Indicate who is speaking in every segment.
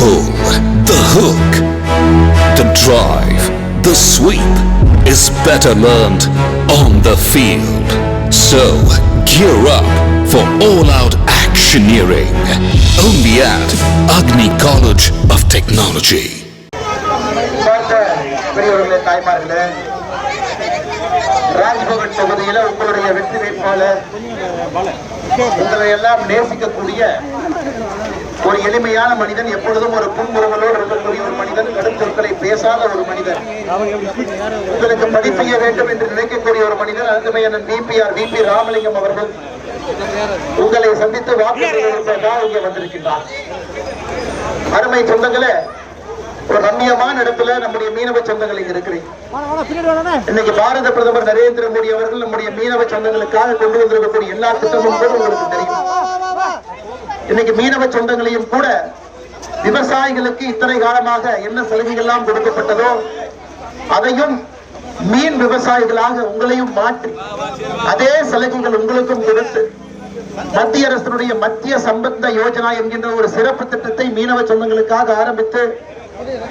Speaker 1: pull, the hook, the drive, the sweep is better learned on the field. So, gear up for all-out actioneering. Only at Agni College of Technology.
Speaker 2: Raj Bhavan தொகுதியில உங்களுடைய வெற்றி வேட்பாளர் உங்களை எல்லாம் நேசிக்கக்கூடிய ஒரு எளிமையான மனிதன், எப்பொழுதும் ஒரு புன்முறுவலோடு இருக்கக்கூடிய ஒரு மனிதன், கடும் சொற்களை பேசாத ஒரு மனிதன், உங்களுக்கு பணி செய்ய வேண்டும் என்று நினைக்கக்கூடிய ஒரு மனிதன், அருமையண்ணன் VP ராமலிங்கம் அவர்கள் உங்களை சந்தித்து வாக்குறுதிகளுக்காக இங்கே வந்திருக்கின்றார். அருமை சொந்தங்களே, ஒரு ரம்மியமான இடத்துல நம்முடைய மீனவ சொந்தங்கள் இங்க இருக்கிறீங்க. இன்னைக்கு பாரத பிரதமர் நரேந்திர மோடி அவர்கள் நம்முடைய மீனவ சொந்தங்களுக்காக கொண்டு வந்திருக்கக்கூடிய எல்லா திட்டமும் கூட உங்களுக்கு தெரியும். இன்னைக்கு மீனவ சொந்தங்களையும் கூட விவசாயிகளுக்கு இத்தனை காலமாக என்ன சலுகைகள் எல்லாம் கொடுக்கப்பட்டதோ அதையும் மீன் விவசாயிகளாக உங்களையும் மாற்றி அதே சலுகைகள் உங்களுக்கும் கொடுத்து மத்திய அரசினுடைய மத்திய சம்பந்த யோஜனா என்கின்ற ஒரு சிறப்பு திட்டத்தை மீனவ சொந்தங்களுக்காக ஆரம்பித்து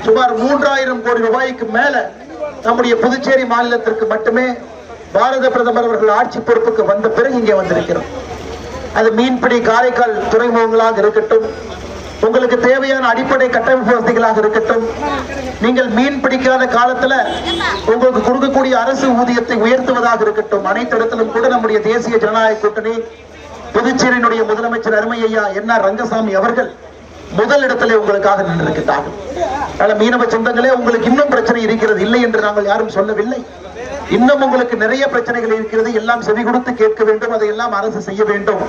Speaker 2: சுமார் 3000 கோடி ரூபாய்க்கு மேல நம்முடைய புதுச்சேரி மாநிலத்திற்கு மட்டுமே பாரத பிரதமர் அவர்கள் ஆட்சி பொறுப்புக்கு வந்த பிறகு இங்கே வந்திருக்கிறோம். அது மீன்பிடி காரைக்கால் துறைமுகங்களாக இருக்கட்டும், உங்களுக்கு தேவையான அடிப்படை கட்டமைப்பு வசதிகளாக இருக்கட்டும், நீங்கள் மீன் பிடிக்காத காலத்துல உங்களுக்கு கொடுக்கக்கூடிய அரசு ஊதியத்தை உயர்த்துவதாக இருக்கட்டும், அனைத்து இடத்திலும் கூட நம்முடைய தேசிய ஜனநாயக கூட்டணி புதுச்சேரியினுடைய முதலமைச்சர் அருமை ஐயா NR ரங்கசாமி அவர்கள் முதல் இடத்திலே உங்களுக்காக நின்றிருக்கிறார்கள். மீனவ சொந்தங்களே, உங்களுக்கு இன்னும் பிரச்சனை இருக்கிறது, இல்லை என்று நாங்கள் யாரும் சொல்லவில்லை. இன்னும் உங்களுக்கு நிறைய பிரச்சனைகள் இருக்கிறது, எல்லாம் செவி கொடுத்து கேட்க வேண்டும், அதையெல்லாம் அரசு செய்ய வேண்டும்,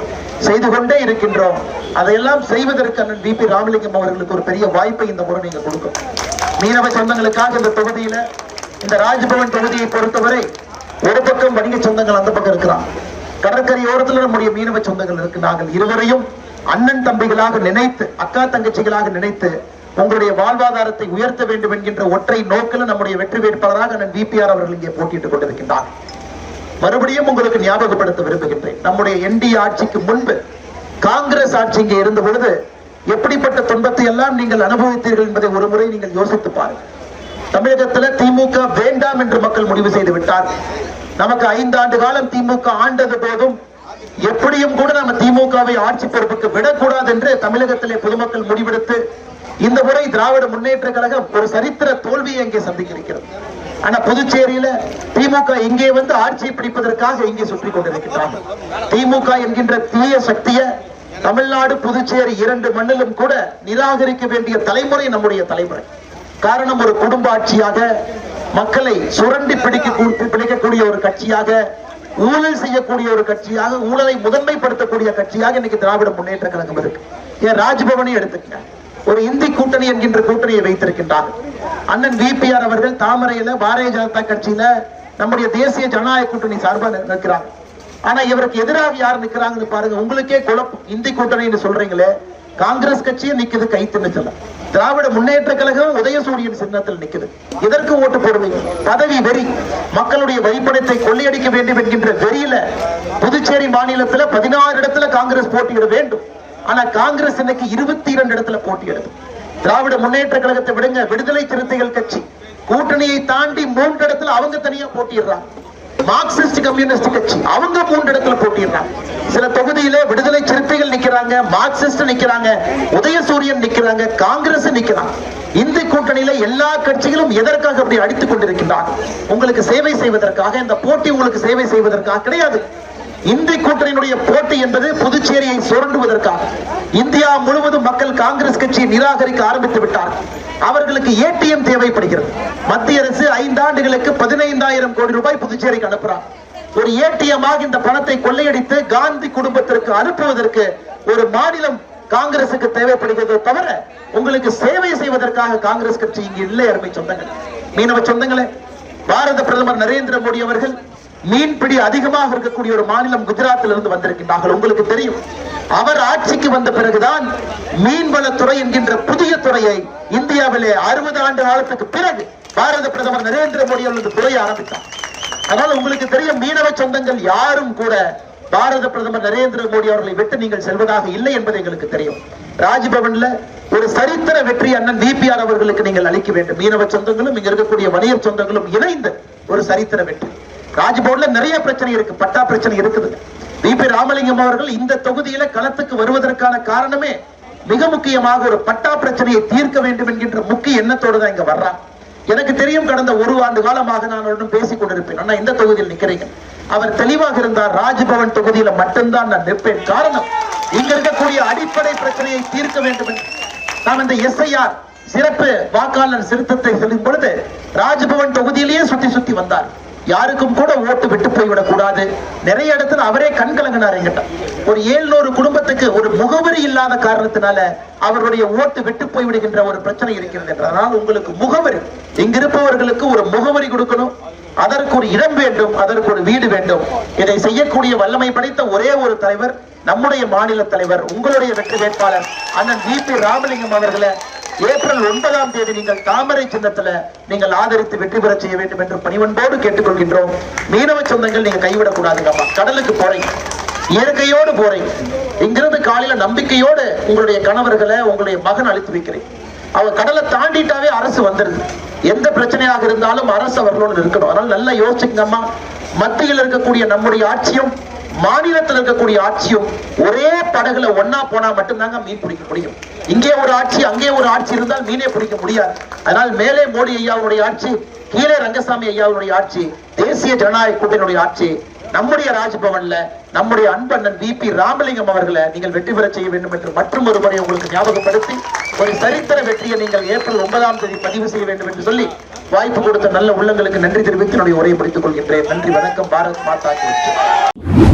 Speaker 2: செய்து கொண்டே இருக்கின்றோம். அதையெல்லாம் செய்வதற்கு அண்ணன் VP ராமலிங்கம் அவர்களுக்கு ஒரு பெரிய வாய்ப்பை இந்த முறை நீங்க கொடுக்கும். மீனவ சொந்தங்களுக்காக இந்த தொகுதியில, இந்த ராஜ்பவன் தொகுதியை பொறுத்தவரை ஒரு பக்கம் வணிக சொந்தங்கள் அந்த பக்கம் இருக்கிறான், கடற்கரையோரத்தில் நம்முடைய மீனவ சொந்தங்கள் இருக்கு. நாங்கள் இருவரையும் அண்ணன் தம்பிகளாக நினைத்து, அக்கா தங்கச்சிகளாக நினைத்து உங்களுடைய வாழ்வாதாரத்தை உயர்த்த வேண்டும் என்கின்ற ஒற்றை நோக்கில் நம்முடைய வெற்றி வேட்பாளராக அண்ணன் VPR அவர்கள் இங்கே போட்டியிட்டுக் கொண்டிருக்கின்றார். மறுபடியும் உங்களுக்கு ஞாபகப்படுத்த விரும்புகின்றேன், நம்முடைய NDA ஆட்சிக்கு முன்பு காங்கிரஸ் ஆட்சி இங்கே இருந்த பொழுது எப்படிப்பட்ட துன்பத்தை எல்லாம் நீங்கள் அனுபவித்தீர்கள் என்பதை ஒரு முறை நீங்கள் யோசித்து பாருங்கள். தமிழகத்தில் திமுக வேண்டாம் என்று மக்கள் முடிவு செய்து விட்டார். நமக்கு 5 ஆண்டு காலம் திமுக ஆண்டது போதும் எப்படியும் கூட நம்ம திமுகவை ஆட்சி பொறுப்புக்கு விடக்கூடாது என்று தமிழகத்திலே பொதுமக்கள் முடிவெடுத்து இந்த முறை திராவிட முன்னேற்ற கழகம் ஒரு சரித்திர தோல்வியை இங்கே சந்திக்கிறது. ஆனா புதுச்சேரியில திமுக இங்கே வந்து ஆட்சியை பிடிப்பதற்காக இங்கே சுற்றி கொண்டிருக்கிறார்கள். திமுக என்கின்ற தீய சக்தியை தமிழ்நாடு புதுச்சேரி 2 மண்ணிலும் கூட நிராகரிக்க வேண்டிய தலைமுறை நம்முடைய தலைமுறை. காரணம், ஒரு குடும்ப ஆட்சியாக, மக்களை சுரண்டி பிடிக்கக்கூடிய ஒரு கட்சியாக, ஊழல் செய்யக்கூடிய ஒரு கட்சியாக, ஊழலை முதன்மைப்படுத்தக்கூடிய கட்சியாக இன்னைக்கு திராவிட முன்னேற்ற கழகம் இருக்கு. ஏன் ராஜ்பவனை எடுத்துக்க, ஒரு இந்தி கூட்டணி என்கின்ற கூட்டணியை வைத்திருக்கின்றார். அண்ணன் VPR அவர்கள் தாமரையில பாரதிய ஜனதா கட்சியில நம்முடைய தேசிய ஜனநாயக கூட்டணி சார்பாக நிற்கிறாங்க. ஆனா இவருக்கு எதிராக யார் நிற்கிறாங்கன்னு பாருங்க, உங்களுக்கே குழப்பம். இந்தி கூட்டணின்னு சொல்றீங்களே, காங்கிரஸ் கட்சியும் நிக்குது கைத்துன்னு சொல்ல, திராவிட முன்னேற்ற கழகம் உதயசூரியன் சின்னத்தில் நிக்குது. இதற்கு ஓட்டு போடுவீங்க? பதவி வெறி, மக்களுடைய வரிப்பணத்தை கொள்ளையடிக்க வேண்டும் என்கின்ற வெறியில புதுச்சேரி மாநிலத்தில் 16 இடத்துல காங்கிரஸ் போட்டியிட வேண்டும். ஆனா காங்கிரஸ் இன்னைக்கு 22 இடத்துல போட்டியிடுது. திராவிட முன்னேற்ற கழகத்தை விடுங்க, விடுதலை சிறுத்தைகள் கட்சி கூட்டணியை தாண்டி 3 இடத்துல அவங்க தனியா போட்டிடுறாங்க. மார்க்சிஸ்ட் கம்யூனிஸ்ட் கட்சி அவங்க 3 இடத்துல போட்டிடுறாங்க. சில தொகுதியில விடுதலை சிறுத்தைகள் நிக்கிறாங்க, மார்க்சிஸ்ட் நிக்கிறாங்க, உதயசூரியன் நிக்கிறாங்க, காங்கிரஸ் நிக்கிறாங்க. இந்த கூட்டணியில எல்லா கட்சிகளும் எதற்காக அப்படி அடித்துக் கொண்டிருக்கின்றார்? உங்களுக்கு சேவை செய்வதற்காக. இந்த போட்டி உங்களுக்கு சேவை செய்வதற்காக கிடையாது. இந்திய கூட்டணியினுடைய போட்டி என்பது புதுச்சேரியை சுரண்டுவதற்காக. இந்தியா முழுவதும் மக்கள் காங்கிரஸ் கட்சியை நிராகரிக்க ஆரம்பித்து விட்டார்கள். அவர்களுக்கு ATM தேவைப்படுகிறது. மத்திய அரசு 5 ஆண்டுகளுக்கு 15000 கோடி ரூபாய் புதுச்சேரிக்கு அனுப்புறாங்க. ஒரு ATM ஆக இந்த பணத்தை கொள்ளையடித்து காந்தி குடும்பத்திற்கு அனுப்புவதற்கு ஒரு மாநிலம் காங்கிரசுக்கு தேவைப்படுகிறது தவிர உங்களுக்கு சேவை செய்வதற்காக காங்கிரஸ் கட்சி இங்கு இல்லை. அருமை சொந்தங்கள், மீனவ சொந்தங்களே, பாரத பிரதமர் நரேந்திர மோடி அவர்கள் மீன்பிடி அதிகமாக இருக்கக்கூடிய ஒரு மாநிலம் குஜராத்தில் இருந்து வந்திருக்கின்றார்கள். உங்களுக்கு தெரியும், அவர் ஆட்சிக்கு வந்த பிறகுதான் மீன்வளத்துறை என்கின்ற புதிய துறையை இந்தியாவிலே 60 ஆண்டு காலத்துக்கு பிறகு பாரத பிரதமர் நரேந்திர மோடி அவர்கள் துறையை ஆரம்பித்தார். அதனால உங்களுக்கு தெரியும், மீனவ சொந்தங்கள் யாரும் கூட பாரத பிரதமர் நரேந்திர மோடி அவர்களை விட்டு நீங்கள் செல்வதாக இல்லை என்பது எங்களுக்கு தெரியும். ராஜ்பவன்ல ஒரு சரித்திர வெற்றி அண்ணன் VPR அவர்களுக்கு நீங்கள் அளிக்க வேண்டும். மீனவ சொந்தங்களும் இங்க இருக்கக்கூடிய வணிகர் சொந்தங்களும் இணைந்து ஒரு சரித்திர வெற்றி. ராஜ்பவன்ல நிறைய பிரச்சனை இருக்கு, பட்டா பிரச்சனை இருக்குது. VP ராமலிங்கம் அவர்கள் இந்த தொகுதியில களத்துக்கு வருவதற்கான காரணமே மிக முக்கியமாக ஒரு பட்டா பிரச்சனையை தீர்க்க வேண்டும் என்கின்ற முக்கிய எண்ணத்தோடு தான் இங்க வர்றாங்க. எனக்கு தெரியும், கடந்த 1 ஆண்டு காலமாக நான் அவருடன் பேசிக் கொண்டிருப்பேன். ஆனா இந்த தொகுதியில் நிக்கிறீங்க, அவர் தெளிவாக இருந்தார். ராஜ்பவன் தொகுதியில மட்டும்தான் நான் நிற்பேன். காரணம், இங்க இருக்கக்கூடிய அடிப்படை பிரச்சனையை தீர்க்க வேண்டும். நாம் இந்த SIR சிறப்பு வாக்காளர் திருத்தத்தை சொல்லும் பொழுது ராஜ்பவன் தொகுதியிலேயே சுத்தி வந்தார். யாருக்கும் கூட ஓட்டு விட்டு போய்விடக் கூடாது. நிறைய இடத்துல அவரே கண்கலங்கினார். என்கிட்ட ஒரு 700 குடும்பத்துக்கு ஒரு முகவரி இல்லாத காரணத்தினால அவருடைய ஓட்டு விட்டு போய்விடுகின்ற ஒரு பிரச்சனை இருக்கிறது என்றால், உங்களுக்கு முகவரி, இங்கிருப்பவர்களுக்கு ஒரு முகவரி கொடுக்கணும். அதற்கு ஒரு இடம் வேண்டும், அதற்கு ஒரு வீடு வேண்டும். இதை செய்யக்கூடிய வல்லமை படைத்த ஒரே ஒரு தலைவர் நம்முடைய மாநில தலைவர், உங்களுடைய வெற்றி வேட்பாளர் அண்ணன் VP ராமலிங்கம் அவர்களை ஏப்ரல் 9ஆம் தேதி நீங்கள் தாமரை சின்னத்துல நீங்கள் ஆதரித்து வெற்றி பெற செய்ய வேண்டும் என்று பணிவன்போடு கேட்டுக்கொள்கின்றோம். மீனவ சொந்தங்கள், நீங்க கைவிடக் கூடாதுங்கப்பா. கடலுக்கு போறீங்க, இயற்கையோடு போறீங்க. இங்கிருந்து காலையில நம்பிக்கையோடு உங்களுடைய கணவர்களை, உங்களுடைய மகன் அழைத்து வைக்கிறீங்க. அவங்க கடலை தாண்டிட்டாவே அரசு வந்துருது. எந்த பிரச்சனையாக இருந்தாலும் அரசு அவர்களோடு இருக்கணும். அதனால நல்லா யோசிச்சுங்கம்மா. மத்தியில் இருக்கக்கூடிய நம்முடைய ஆட்சியும் மாநிலத்தில் இருக்கக்கூடிய ஆட்சியும் ஒரே படகுல ஒன்னா போனா மட்டும்தாங்க மீன் பிடிக்க முடியும். இங்கே ஒரு ஆட்சி, அங்கே ஒரு ஆட்சி இருந்தால் மீனே பிடிக்க முடியாது. அதனால் மேலே மோடி ஐயாவுடைய ஆட்சி, கீழே ரங்கசாமி ஐயாவுடைய ஆட்சி, தேசிய ஜனநாயக கூட்டணியுடைய ஆட்சி. நம்முடைய ராஜ்பவன்ல நம்முடைய அன்பண்ணன் VP ராமலிங்கம் அவர்களை நீங்கள் வெற்றி பெற செய்ய வேண்டும் என்று மற்றும் ஒரு முறை உங்களுக்கு ஞாபகப்படுத்தி, ஒரு சரித்திர வெற்றியை நீங்கள் ஏப்ரல் 9ஆம் தேதி பதிவு செய்ய வேண்டும் என்று சொல்லி வாய்ப்பு கொடுத்த நல்ல உள்ளங்களுக்கு நன்றி தெரிவித்து என்னுடைய உரையை முடித்துக் கொள்கின்றேன். நன்றி, வணக்கம். பாரத் மாதா கி ஜெய்.